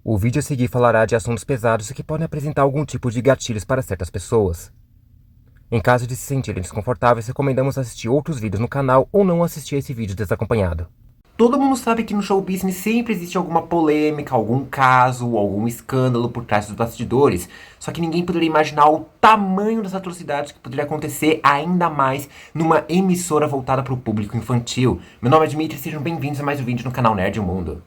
O vídeo a seguir falará de assuntos pesados e que podem apresentar algum tipo de gatilhos para certas pessoas. Em caso de se sentirem desconfortáveis, recomendamos assistir outros vídeos no canal ou não assistir esse vídeo desacompanhado. Todo mundo sabe que no show business sempre existe alguma polêmica, algum caso, algum escândalo por trás dos bastidores. Só que ninguém poderia imaginar o tamanho das atrocidades que poderia acontecer ainda mais numa emissora voltada para o público infantil. Meu nome é Dmitry, sejam bem-vindos a mais um vídeo no canal Nerd Mundo.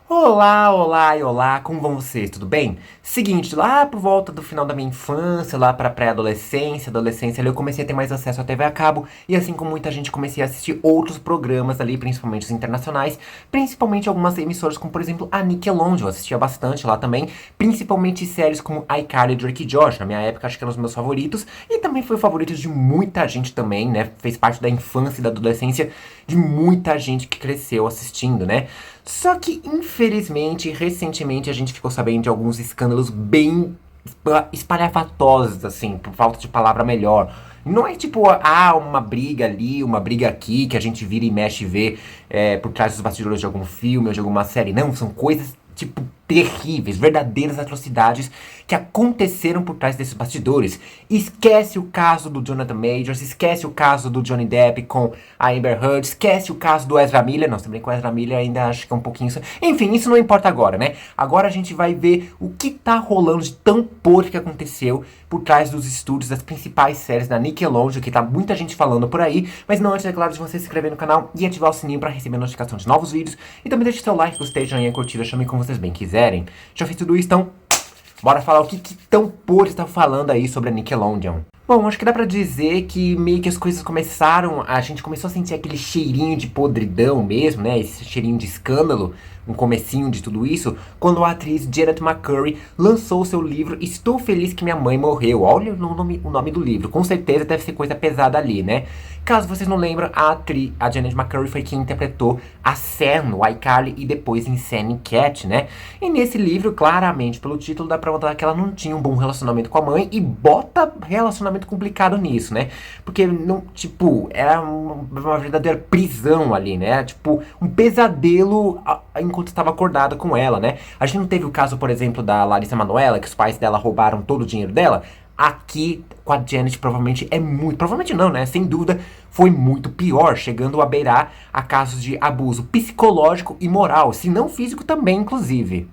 Olá, olá e olá, como vão vocês? Tudo bem? Seguinte, lá por volta do final da minha infância, lá pra pré-adolescência, adolescência, ali eu comecei a ter mais acesso à TV a cabo e assim como muita gente comecei a assistir outros programas ali, principalmente os internacionais, principalmente algumas emissoras como por exemplo a Nickelodeon, eu assistia bastante lá também, principalmente séries como iCarly, Drake e Josh, na minha época acho que eram os meus favoritos e também foi o favorito de muita gente também, né? Fez parte da infância e da adolescência de muita gente que cresceu assistindo, né? Só que, infelizmente, recentemente a gente ficou sabendo de alguns escândalos bem espalhafatosos, assim, por falta de palavra melhor. Não é tipo, uma briga ali, uma briga aqui, que a gente vira e mexe e vê por trás dos bastidores de algum filme ou de alguma série. Não, são coisas, tipo, terríveis, verdadeiras atrocidades que aconteceram por trás desses bastidores. Esquece o caso do Jonathan Majors, esquece o caso do Johnny Depp com a Amber Heard, esquece o caso do Ezra Miller, não, também com o Ezra Miller ainda acho que é um pouquinho... Enfim, isso não importa agora, né? Agora a gente vai ver o que tá rolando de tão podre que aconteceu por trás dos estúdios das principais séries da Nickelodeon, que tá muita gente falando por aí, mas não antes, é claro, de você se inscrever no canal e ativar o sininho pra receber notificação de novos vídeos, e também deixe seu like, gostei, joinha, curtida, chame como vocês bem quiserem. Já fiz tudo isso, então bora falar o que tão podre está falando aí sobre a Nickelodeon. Bom, acho que dá pra dizer que meio que as coisas começaram, a gente começou a sentir aquele cheirinho de podridão mesmo, né, esse cheirinho de escândalo, um comecinho de tudo isso, quando a atriz Janet McCurry lançou o seu livro Estou Feliz que Minha Mãe Morreu. Olha o nome do livro, com certeza deve ser coisa pesada ali, né? Caso vocês não lembram, a Janet McCurry foi quem interpretou a Sam no iCarly e depois em Sam Cat, né? E nesse livro, claramente, pelo título, dá pra notar que ela não tinha um bom relacionamento com a mãe e bota relacionamento complicado nisso, né? Porque, não, tipo, era uma verdadeira prisão ali, né? Era, tipo, um pesadelo enquanto estava acordada com ela, né? A gente não teve o caso, por exemplo, da Larissa Manoela, que os pais dela roubaram todo o dinheiro dela. Aqui, com a Janet, provavelmente é muito... Provavelmente não, né? Sem dúvida, foi muito pior, chegando a beirar a casos de abuso psicológico e moral, se não físico também, inclusive.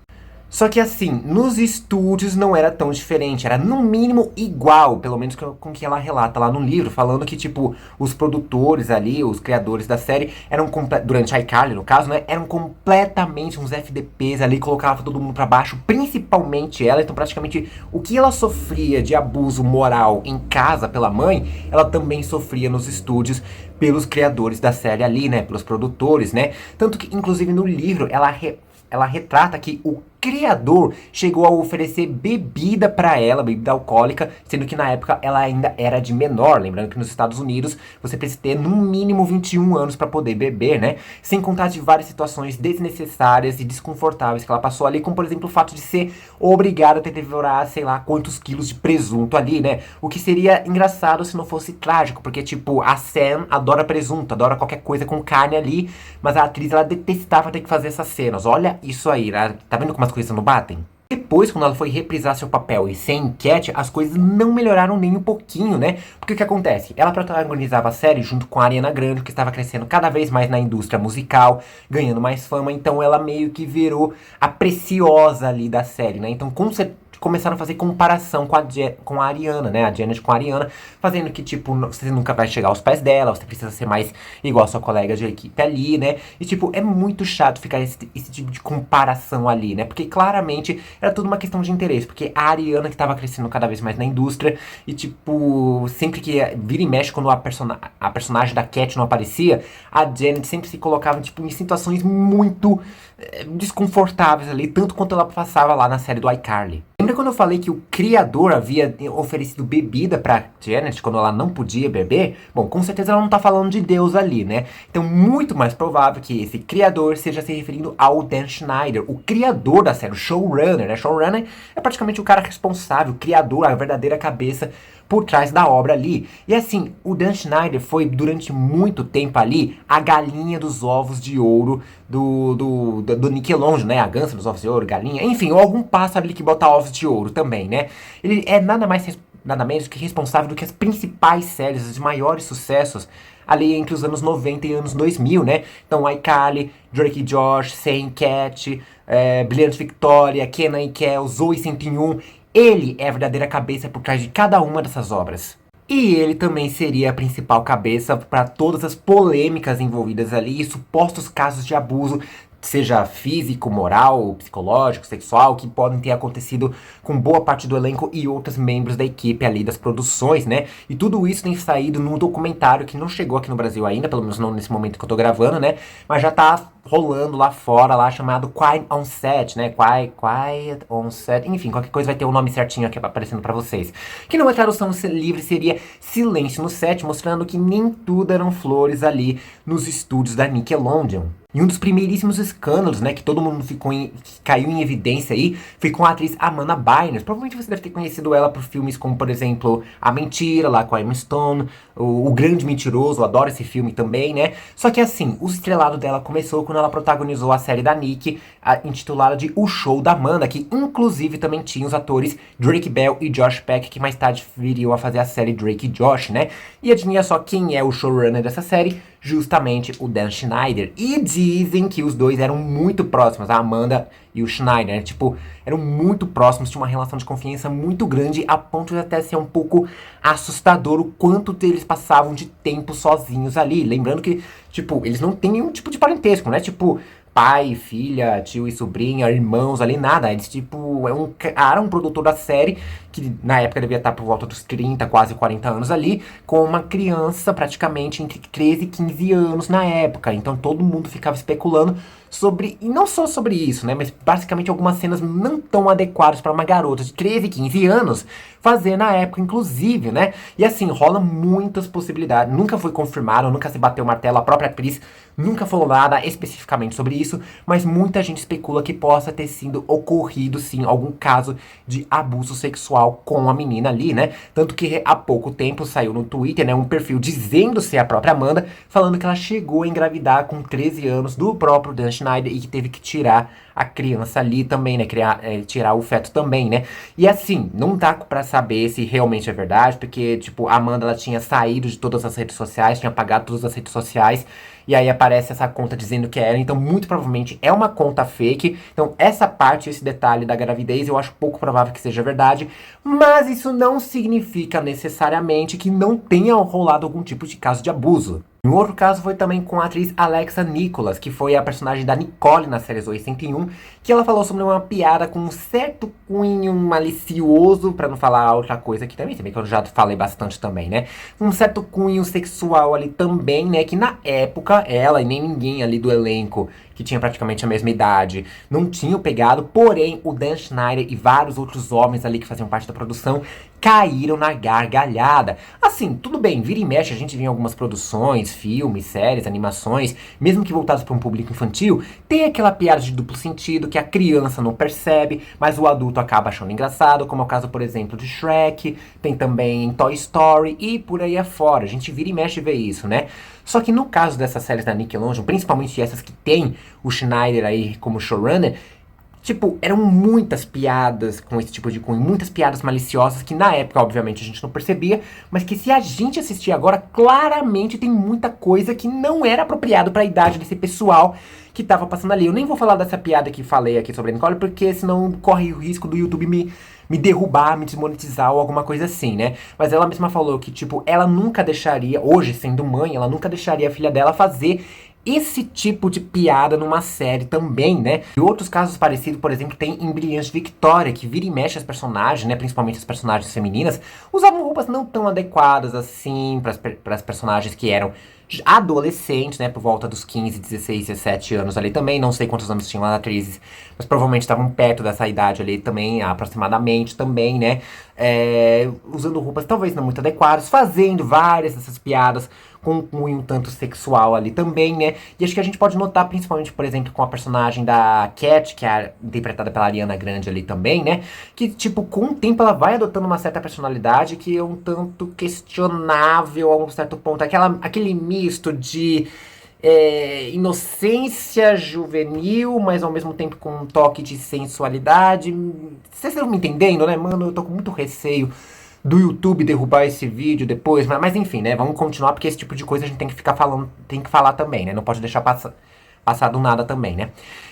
Só que assim, nos estúdios não era tão diferente, era no mínimo igual, pelo menos com o que ela relata lá no livro, falando que, tipo, os produtores ali, os criadores da série, eram, durante a iCarly, no caso, né, eram completamente uns FDPs ali, colocavam todo mundo pra baixo, principalmente ela, então praticamente o que ela sofria de abuso moral em casa pela mãe, ela também sofria nos estúdios pelos criadores da série ali, né, pelos produtores, né, tanto que, inclusive, no livro, ela retrata que o criador chegou a oferecer bebida pra ela, bebida alcoólica, sendo que na época ela ainda era de menor. Lembrando que nos Estados Unidos você precisa ter no mínimo 21 anos pra poder beber, né? Sem contar de várias situações desnecessárias e desconfortáveis que ela passou ali, como por exemplo o fato de ser obrigada a ter que devorar, sei lá, quantos quilos de presunto ali, né? O que seria engraçado se não fosse trágico, porque tipo, a Sam adora presunto, adora qualquer coisa com carne ali, mas a atriz ela detestava ter que fazer essas cenas. Olha isso aí, né? Tá vendo como as coisas não batem? Depois, quando ela foi reprisar seu papel e ser enquete, as coisas não melhoraram nem um pouquinho, né? Porque o que acontece? Ela protagonizava a série junto com a Ariana Grande, que estava crescendo cada vez mais na indústria musical, ganhando mais fama, então ela meio que virou a preciosa ali da série, né? Então, começaram a fazer comparação com a Ariana, né? A Janet com a Ariana, fazendo que, tipo, você nunca vai chegar aos pés dela, você precisa ser mais igual a sua colega de equipe ali, né? E, tipo, é muito chato ficar esse tipo de comparação ali, né? Porque, claramente, era tudo uma questão de interesse, porque a Ariana que tava crescendo cada vez mais na indústria, e, tipo, sempre que vira e mexe quando a personagem da Cat não aparecia, a Janet sempre se colocava, tipo, em situações muito desconfortáveis ali, tanto quanto ela passava lá na série do iCarly. Lembra quando eu falei que o criador havia oferecido bebida pra Janet quando ela não podia beber? Bom, com certeza ela não tá falando de Deus ali, né? Então, muito mais provável que esse criador seja se referindo ao Dan Schneider, o criador da série, o showrunner, né? Showrunner é praticamente o cara responsável, o criador, a verdadeira cabeça por trás da obra ali. E assim, o Dan Schneider foi durante muito tempo ali a galinha dos ovos de ouro do Nickelodeon, né? A gança dos ovos de ouro, galinha, enfim, ou algum pássaro ali que bota ovos de ouro também, né? Ele é nada menos que responsável do que as principais séries, os maiores sucessos ali entre os anos 90 e anos 2000, né? Então, iCarly, Drake e Josh, Sam Cat, Brilhante Victoria, Kenan e Kel, Zoey 101. Ele é a verdadeira cabeça por trás de cada uma dessas obras. E ele também seria a principal cabeça para todas as polêmicas envolvidas ali e supostos casos de abuso, seja físico, moral, psicológico, sexual, que podem ter acontecido com boa parte do elenco e outros membros da equipe ali das produções, né? E tudo isso tem saído num documentário que não chegou aqui no Brasil ainda, pelo menos não nesse momento que eu tô gravando, né? Mas já tá rolando lá fora, lá chamado Quiet on Set, né? Quiet on Set, enfim, qualquer coisa vai ter o nome certinho aqui aparecendo pra vocês. Que numa tradução livre seria Silêncio no Set, mostrando que nem tudo eram flores ali nos estúdios da Nickelodeon. E um dos primeiríssimos escândalos, né, que todo mundo que caiu em evidência aí, foi com a atriz Amanda Bynes. Provavelmente você deve ter conhecido ela por filmes como, por exemplo, A Mentira, lá com a Emma Stone, o Grande Mentiroso, eu adoro esse filme também, né? Só que assim, o estrelado dela começou quando ela protagonizou a série da Nick, intitulada de O Show da Amanda, que inclusive também tinha os atores Drake Bell e Josh Peck, que mais tarde viriam a fazer a série Drake e Josh, né? E adivinha só quem é o showrunner dessa série? Justamente o Dan Schneider. E dizem que os dois eram muito próximos, a Amanda e o Schneider, né? Tipo, eram muito próximos, tinham uma relação de confiança muito grande, a ponto de até ser um pouco assustador o quanto eles passavam de tempo sozinhos ali. Lembrando que, tipo, eles não têm nenhum tipo de parentesco, né? Tipo, pai, filha, tio e sobrinha, irmãos ali, nada. Eles, tipo, era um produtor da série, que na época devia estar por volta dos 30, quase 40 anos ali, com uma criança praticamente entre 13 e 15 anos na época. Então todo mundo ficava especulando sobre, e não só sobre isso, né, mas basicamente algumas cenas não tão adequadas para uma garota de 13, 15 anos fazer na época, inclusive, né? E assim, rola muitas possibilidades. Nunca foi confirmado, nunca se bateu o martelo, a própria atriz nunca falou nada especificamente sobre isso, mas muita gente especula que possa ter sido ocorrido, sim, algum caso de abuso sexual com a menina ali, né? Tanto que há pouco tempo saiu no Twitter, né, um perfil dizendo ser a própria Amanda, falando que ela chegou a engravidar com 13 anos do próprio Dan Schneider e que teve que tirar a criança ali também, né? Tirar o feto também, né? E assim, não dá pra saber se realmente é verdade, porque, tipo, a Amanda, ela tinha saído de todas as redes sociais, tinha apagado todas as redes sociais, e aí aparece essa conta dizendo que era, então muito provavelmente é uma conta fake. Então essa parte, esse detalhe da gravidez, eu acho pouco provável que seja verdade, mas isso não significa necessariamente que não tenha rolado algum tipo de caso de abuso. Um outro caso foi também com a atriz Alexa Nicholas, que foi a personagem da Nicole na série Zoey 101, que ela falou sobre uma piada com um certo cunho malicioso, pra não falar outra coisa aqui também, que eu já falei bastante também, né? Um certo cunho sexual ali também, né? Que na época ela e nem ninguém ali do elenco, que tinha praticamente a mesma idade, não tinham pegado, porém o Dan Schneider e vários outros homens ali que faziam parte da produção caíram na gargalhada. Assim, tudo bem, vira e mexe, a gente vê em algumas produções, filmes, séries, animações, mesmo que voltados para um público infantil, tem aquela piada de duplo sentido que a criança não percebe, mas o adulto acaba achando engraçado, como é o caso, por exemplo, de Shrek, tem também em Toy Story e por aí afora. A gente vira e mexe e vê isso, né? Só que no caso dessas séries da Nickelodeon, principalmente essas que tem o Schneider aí como showrunner, tipo, eram muitas piadas com esse tipo de cunho, muitas piadas maliciosas que na época, obviamente, a gente não percebia, mas que se a gente assistir agora, claramente tem muita coisa que não era apropriado para a idade desse pessoal que tava passando ali. Eu nem vou falar dessa piada que falei aqui sobre a Nicole, porque senão corre o risco do YouTube me derrubar, me desmonetizar ou alguma coisa assim, né? Mas ela mesma falou que, tipo, ela nunca deixaria, hoje sendo mãe, ela nunca deixaria a filha dela fazer esse tipo de piada numa série também, né? E outros casos parecidos, por exemplo, tem em Brilhante Victoria, que vira e mexe as personagens, né? Principalmente as personagens femininas, usavam roupas não tão adequadas assim para as personagens que eram adolescentes, né, por volta dos 15, 16, 17 anos ali também, não sei quantos anos tinham as atrizes, mas provavelmente estavam perto dessa idade ali também, aproximadamente também, né, usando roupas talvez não muito adequadas, fazendo várias dessas piadas com um cunho um tanto sexual ali também, né, e acho que a gente pode notar principalmente, por exemplo, com a personagem da Cat, que é interpretada pela Ariana Grande ali também, né, que, tipo, com o tempo ela vai adotando uma certa personalidade que é um tanto questionável a um certo ponto. Aquele misto de inocência juvenil, mas ao mesmo tempo com um toque de sensualidade. Vocês estão me entendendo, né, mano? Eu tô com muito receio do YouTube derrubar esse vídeo depois, mas enfim, né, vamos continuar, porque esse tipo de coisa a gente tem que ficar falando, tem que falar também, né, não pode deixar passar do nada também, né.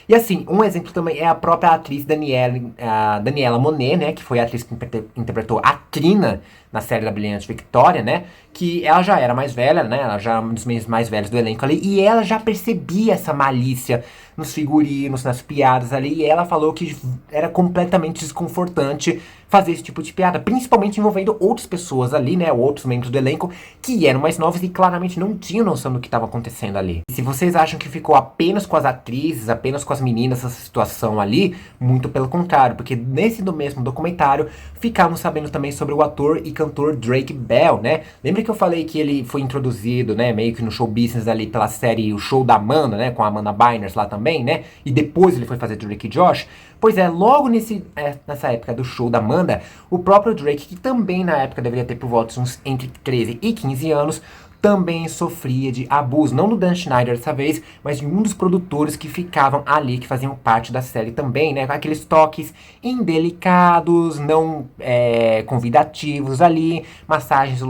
E assim, um exemplo também é a própria atriz Daniela Monet, né, que foi a atriz que interpretou a Trina na série da Brilhante Victória, né, que ela já era mais velha, né, ela já é um dos membros mais velhos do elenco ali, e ela já percebia essa malícia nos figurinos, nas piadas ali, e ela falou que era completamente desconfortante fazer esse tipo de piada, principalmente envolvendo outras pessoas ali, né, outros membros do elenco, que eram mais novos e claramente não tinham noção do que estava acontecendo ali. E se vocês acham que ficou apenas com as atrizes, apenas com as meninas essa situação ali, muito pelo contrário, porque nesse do mesmo documentário ficamos sabendo também sobre o ator e cantor Drake Bell, né? Lembra que eu falei que ele foi introduzido, né, meio que no show business ali pela série O Show da Amanda, né, com a Amanda Bynes lá também, né? E depois ele foi fazer Drake e Josh. Pois é, logo nessa época do show da Amanda, o próprio Drake, que também na época deveria ter por volta de uns entre 13 e 15 anos, também sofria de abuso, não do Dan Schneider dessa vez, mas de um dos produtores que ficavam ali, que faziam parte da série também, né, com aqueles toques indelicados, não convidativos ali, massagens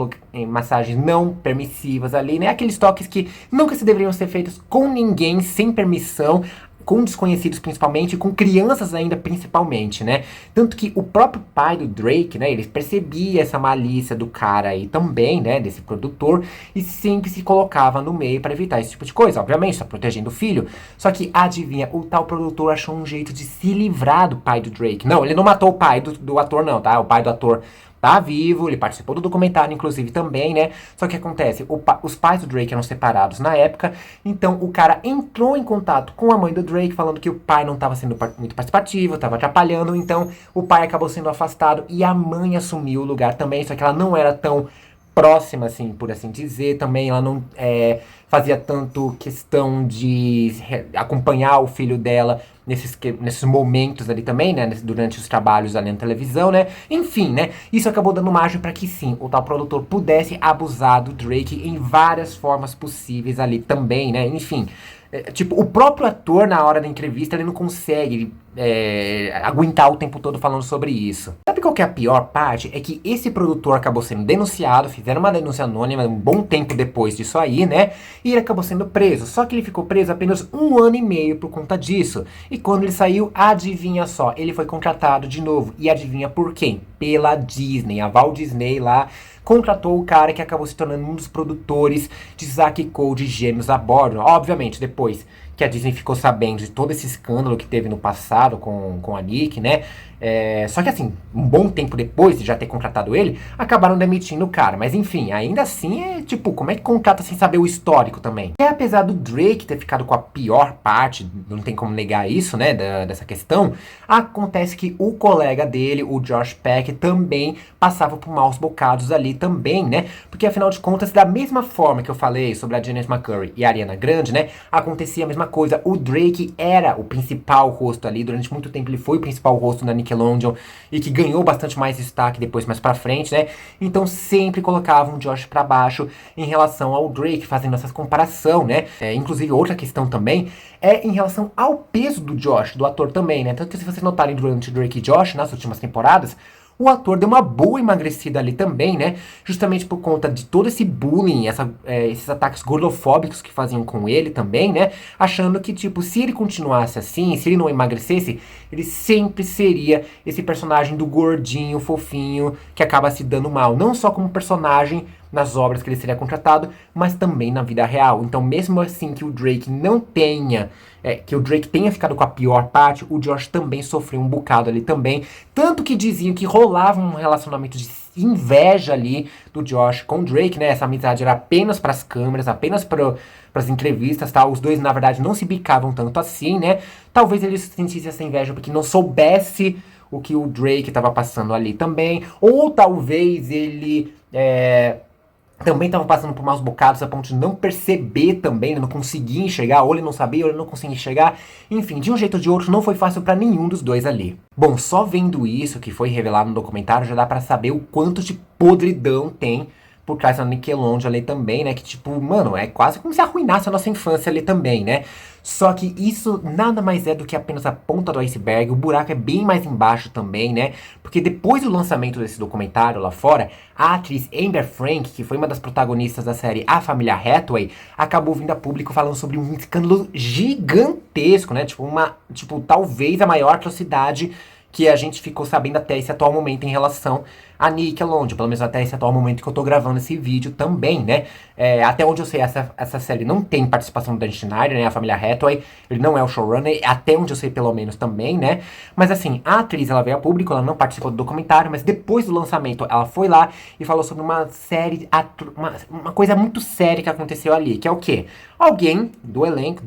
não permissivas ali, né, aqueles toques que nunca se deveriam ser feitos com ninguém, sem permissão, com desconhecidos principalmente, com crianças ainda principalmente, né? Tanto que o próprio pai do Drake, né, ele percebia essa malícia do cara aí também, né, desse produtor, e sempre se colocava no meio para evitar esse tipo de coisa, obviamente, tá protegendo o filho. Só que, adivinha, o tal produtor achou um jeito de se livrar do pai do Drake. Não, ele não matou o pai do ator não, tá? O pai do ator tá vivo, ele participou do documentário, inclusive, também, né? Só que acontece, os pais do Drake eram separados na época, então o cara entrou em contato com a mãe do Drake, falando que o pai não estava sendo muito participativo, estava atrapalhando, então o pai acabou sendo afastado e a mãe assumiu o lugar também, só que ela não era tão próxima, assim, por assim dizer, também ela não fazia tanto questão de acompanhar o filho dela nesses momentos ali também, né, durante os trabalhos ali na televisão, né, enfim, né, isso acabou dando margem para que sim, o tal produtor pudesse abusar do Drake em várias formas possíveis ali também, né, enfim. Tipo, o próprio ator, na hora da entrevista, ele não consegue aguentar o tempo todo falando sobre isso. Sabe qual que é a pior parte? É que esse produtor acabou sendo denunciado, fizeram uma denúncia anônima um bom tempo depois disso aí, né? E ele acabou sendo preso. Só que ele ficou preso apenas 1 ano e meio por conta disso. E quando ele saiu, adivinha só, ele foi contratado de novo. E adivinha por quem? Pela Disney. A Walt Disney lá contratou o cara que acabou se tornando um dos produtores de Zack e Cody Gêmeos a Bordo. Obviamente, depois que a Disney ficou sabendo de todo esse escândalo que teve no passado com a Nick, né? Só que assim, um bom tempo depois de já ter contratado ele, acabaram demitindo o cara. Mas enfim, ainda assim tipo, como é que contrata sem saber o histórico também? E apesar do Drake ter ficado com a pior parte, não tem como negar isso, né, dessa questão, acontece que o colega dele, o Josh Peck, também passava por maus bocados ali também, né? Porque afinal de contas, da mesma forma que eu falei sobre a Janice McCurry e a Ariana Grande, né, acontecia a mesma coisa. O Drake era o principal rosto ali, durante muito tempo ele foi o principal rosto na Nickelodeon e que ganhou bastante mais destaque depois mais pra frente, né? Então sempre colocavam o Josh pra baixo em relação ao Drake, fazendo essa comparação, né? Inclusive outra questão também é em relação ao peso do Josh, do ator também, né? Tanto que se vocês notarem durante Drake e Josh, nas últimas temporadas, o ator deu uma boa emagrecida ali também, né? Justamente por conta de todo esse bullying, esses ataques gordofóbicos que faziam com ele também, né? Achando que, tipo, se ele continuasse assim, se ele não emagrecesse, ele sempre seria esse personagem do gordinho, fofinho, que acaba se dando mal. Não só como personagem nas obras que ele seria contratado, mas também na vida real. Então, mesmo assim que o Drake não tenha... que o Drake tenha ficado com a pior parte, o Josh também sofreu um bocado ali também. Tanto que diziam que rolava um relacionamento de inveja ali do Josh com o Drake, né? Essa amizade era apenas pras câmeras, apenas pras entrevistas, tá? Os dois, na verdade, não se bicavam tanto assim, né? Talvez ele sentisse essa inveja porque não soubesse o que o Drake tava passando ali também. Ou talvez ele também estava passando por maus bocados a ponto de não perceber também, não conseguir enxergar, ou ele não sabia, ou ele não conseguia enxergar. Enfim, de um jeito ou de outro, não foi fácil para nenhum dos dois ali. Bom, só vendo isso que foi revelado no documentário, já dá para saber o quanto de podridão tem por trás da Nickelodeon ali também, né? Que tipo, mano, é quase como se arruinasse a nossa infância ali também, né? Só que isso nada mais é do que apenas a ponta do iceberg, o buraco é bem mais embaixo também, né? Porque depois do lançamento desse documentário lá fora, a atriz Amber Frank, que foi uma das protagonistas da série A Família Hathaway, acabou vindo a público falando sobre um escândalo gigantesco, né? Tipo, talvez a maior atrocidade que a gente ficou sabendo até esse atual momento em relação a Nickelodeon, pelo menos até esse atual momento que eu tô gravando esse vídeo também, né? Até onde eu sei, essa série não tem participação do Dan Schneider, né? A família Hathaway, ele não é o showrunner, até onde eu sei pelo menos também, né? Mas assim, a atriz, ela veio a público, ela não participou do documentário, mas depois do lançamento, ela foi lá e falou sobre uma série, uma coisa muito séria que aconteceu ali, que é o quê? Alguém do elenco,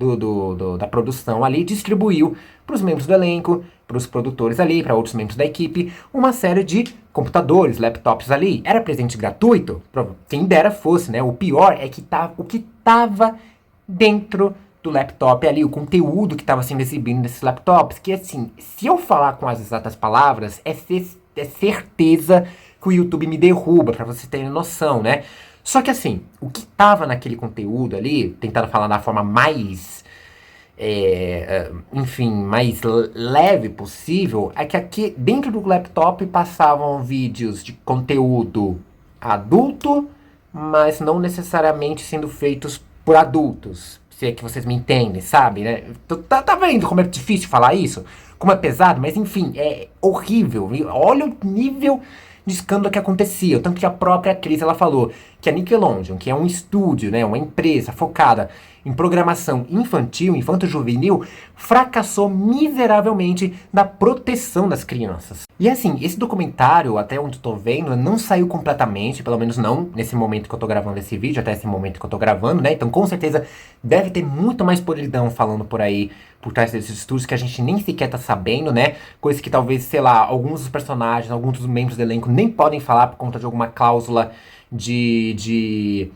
da produção ali, distribuiu para os membros do elenco, para os produtores ali, para outros membros da equipe, uma série de computadores, laptops ali. Era presente gratuito? Quem dera fosse, né? O pior é que o que tava dentro do laptop ali, o conteúdo que estava sendo exibido nesses laptops, que assim, se eu falar com as exatas palavras, é certeza que o YouTube me derruba, para vocês terem noção, né? Só que assim, o que tava naquele conteúdo ali, tentando falar da forma mais enfim, mais leve possível, é que aqui dentro do laptop passavam vídeos de conteúdo adulto, mas não necessariamente sendo feitos por adultos, se é que vocês me entendem, sabe, né? Tá vendo como é difícil falar isso? Como é pesado, mas enfim, é horrível. Olha o nível de escândalo que acontecia, tanto que a própria atriz ela falou que a Nickelodeon, que é um estúdio, né, uma empresa focada em programação infantil, infanto-juvenil, fracassou miseravelmente na proteção das crianças. E assim, esse documentário, até onde eu tô vendo, não saiu completamente, pelo menos não nesse momento que eu tô gravando esse vídeo, até esse momento que eu tô gravando, né? Então com certeza deve ter muito mais podridão falando por aí, por trás desses estúdios que a gente nem sequer tá sabendo, né? Coisa que talvez, sei lá, alguns dos personagens, alguns dos membros do elenco nem podem falar por conta de alguma cláusula de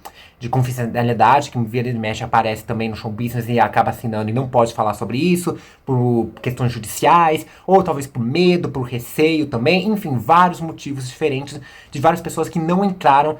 confidencialidade, que vira e mexe aparece também no show business e acaba assinando e não pode falar sobre isso, por questões judiciais, ou talvez por medo, por receio também, enfim, vários motivos diferentes de várias pessoas que não entraram,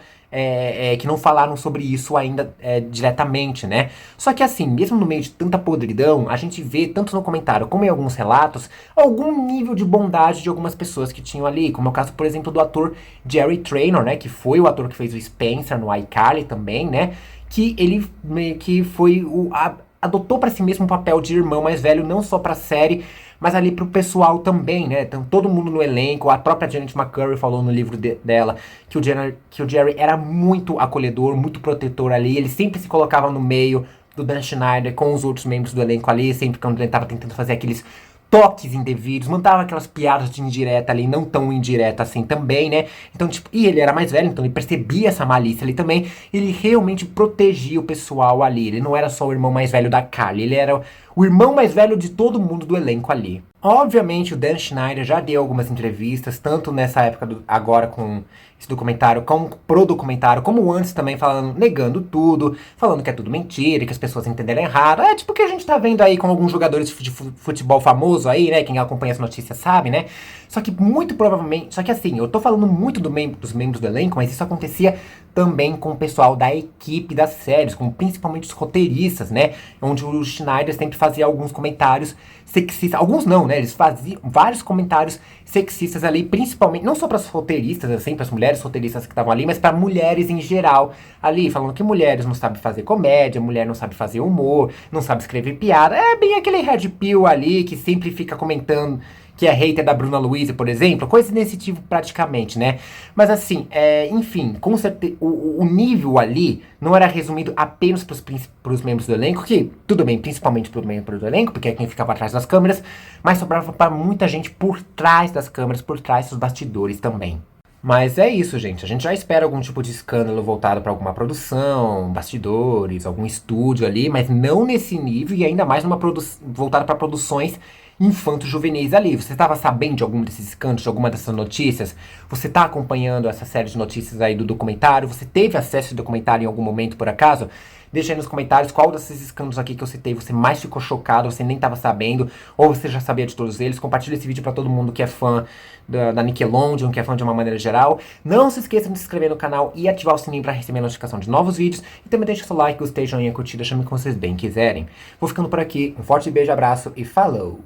que não falaram sobre isso ainda diretamente, né? Só que assim, mesmo no meio de tanta podridão, a gente vê, tanto no comentário como em alguns relatos, algum nível de bondade de algumas pessoas que tinham ali, como é o caso, por exemplo, do ator Jerry Trainor, né? Que foi o ator que fez o Spencer no iCarly também, né? Que ele meio que foi adotou para si mesmo um papel de irmão mais velho, não só pra série, mas ali pro pessoal também, né? Então todo mundo no elenco, a própria Janet McCurry falou no livro dela que o Jerry era muito acolhedor, muito protetor ali, ele sempre se colocava no meio do Dan Schneider com os outros membros do elenco ali, sempre quando ele tava tentando fazer aqueles toques indevidos, mandava aquelas piadas de indireta ali, não tão indireta assim também, né? Então, tipo, e ele era mais velho, então ele percebia essa malícia ali também, ele realmente protegia o pessoal ali, ele não era só o irmão mais velho da Carly, ele era o irmão mais velho de todo mundo do elenco ali. Obviamente o Dan Schneider já deu algumas entrevistas, tanto nessa época agora com esse documentário, como pro documentário, como antes também falando, negando tudo, falando que é tudo mentira, que as pessoas entenderam errado. É tipo o que a gente tá vendo aí com alguns jogadores de futebol famoso aí, né? Quem acompanha as notícias sabe, né? Só que muito provavelmente, só que assim, eu tô falando muito dos membros do elenco, mas isso acontecia também com o pessoal da equipe das séries, como principalmente os roteiristas, né? Onde o Schneider sempre fazia alguns comentários sexistas, alguns não, né? Eles faziam vários comentários sexistas ali, principalmente, não só para as roteiristas, assim, para as mulheres roteiristas que estavam ali, mas para mulheres em geral ali, falando que mulheres não sabem fazer comédia, mulher não sabe fazer humor, não sabe escrever piada. É bem aquele red pill ali que sempre fica comentando que é hater da Bruna Luiz, por exemplo, coisas desse tipo praticamente, né? Mas assim, enfim, com certeza, o nível ali não era resumido apenas pros membros do elenco, que tudo bem, principalmente pro membro do elenco, porque é quem ficava atrás das câmeras, mas sobrava pra muita gente por trás das câmeras, por trás dos bastidores também. Mas é isso, gente. A gente já espera algum tipo de escândalo voltado para alguma produção, bastidores, algum estúdio ali, mas não nesse nível e ainda mais numa voltada para produções infanto-juvenis ali. Você estava sabendo de algum desses escândalos, de alguma dessas notícias? Você está acompanhando essa série de notícias aí do documentário? Você teve acesso ao documentário em algum momento, por acaso? Deixa aí nos comentários qual desses escândalos aqui que eu citei você mais ficou chocado, você nem estava sabendo, ou você já sabia de todos eles. Compartilha esse vídeo para todo mundo que é fã da Nickelodeon, que é fã de uma maneira geral. Não se esqueça de se inscrever no canal e ativar o sininho para receber a notificação de novos vídeos. E também deixa seu like, gostei, joinha, curtida, chame como vocês bem quiserem. Vou ficando por aqui. Um forte beijo, abraço e falou!